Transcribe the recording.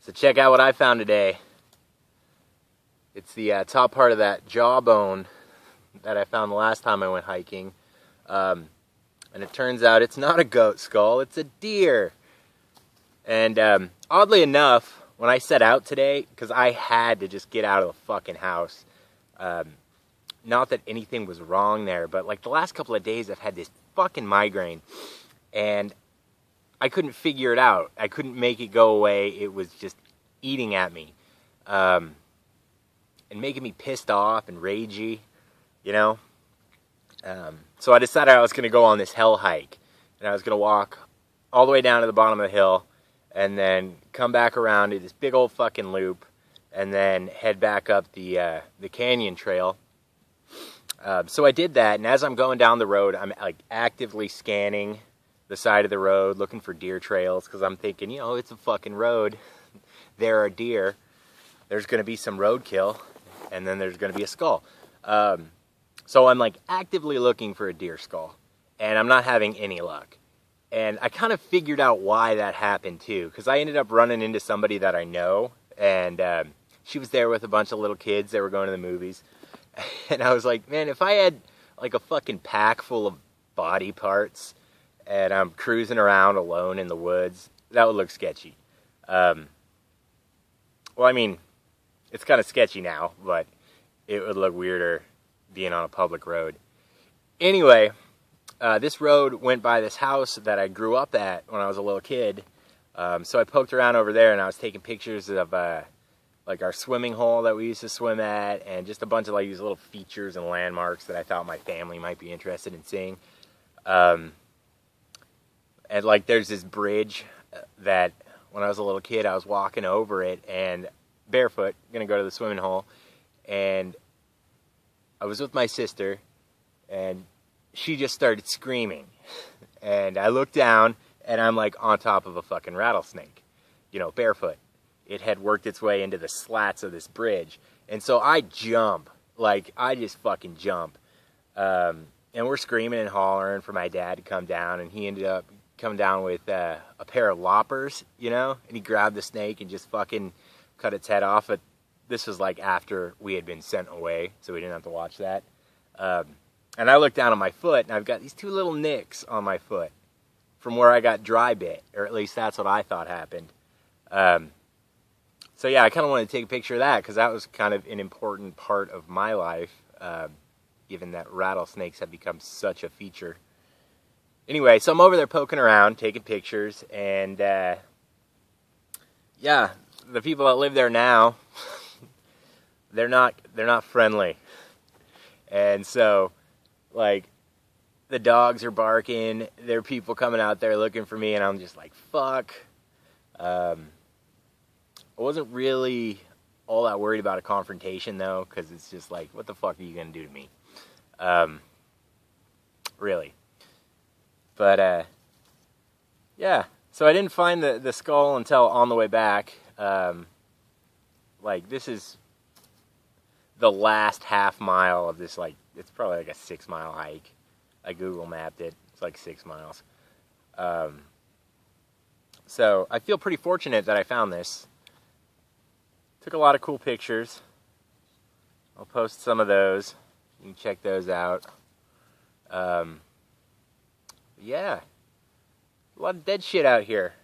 So check out what I found today. It's the top part of that jawbone that I found the last time I went hiking. And it turns out it's not a goat skull, it's a deer. And oddly enough, when I set out today, because I had to just get out of the fucking house, not that anything was wrong there, but like the last couple of days I've had this fucking migraine, and I couldn't figure it out. I couldn't make it go away. It was just eating at me, and making me pissed off and ragey, you know? So I decided I was going to go on this hell hike, and I was going to walk all the way down to the bottom of the hill, and then come back around to this big old fucking loop, and then head back up the canyon trail. So I did that, and as I'm going down the road, I'm like actively scanning the side of the road, looking for deer trails, because I'm thinking, you know, it's a fucking road. There are deer. There's going to be some roadkill, and then there's going to be a skull. So I'm like actively looking for a deer skull, and I'm not having any luck. And I kind of figured out why that happened too, because I ended up running into somebody that I know, and she was there with a bunch of little kids. They were going to the movies. And I was like, man, if I had like a fucking pack full of body parts and I'm cruising around alone in the woods, that would look sketchy. Well, I mean, it's kind of sketchy now, but it would look weirder being on a public road. Anyway, this road went by this house that I grew up at when I was a little kid. So I poked around over there, and I was taking pictures of like our swimming hole that we used to swim at, and just a bunch of like these little features and landmarks that I thought my family might be interested in seeing. And like there's this bridge that when I was a little kid I was walking over it and barefoot, gonna go to the swimming hole, and I was with my sister, and she just started screaming, and I looked down, and I'm like on top of a fucking rattlesnake, you know, barefoot. It had worked its way into the slats of this bridge. And so I jump. Like, I just fucking jump. And we're screaming and hollering for my dad to come down. And he ended up coming down with a pair of loppers, you know? And he grabbed the snake and just fucking cut its head off. But this was like after we had been sent away, so we didn't have to watch that. And I looked down on my foot, and I've got these two little nicks on my foot from where I got dry bit. Or at least that's what I thought happened. So yeah, I kind of wanted to take a picture of that because that was kind of an important part of my life, given that rattlesnakes have become such a feature. Anyway, so I'm over there poking around, taking pictures, and yeah, the people that live there now, they're not friendly. And so, like, the dogs are barking, there are people coming out there looking for me, and I'm just like, fuck. I wasn't really all that worried about a confrontation, though, because it's just like, what the fuck are you going to do to me? Really. But, yeah. So I didn't find the skull until on the way back. Like, this is the last half mile of this, like, it's probably like a 6-mile hike. I Google mapped it. It's like 6 miles. So I feel pretty fortunate that I found this. Took a lot of cool pictures. I'll post some of those. You can check those out. Yeah. A lot of dead shit out here.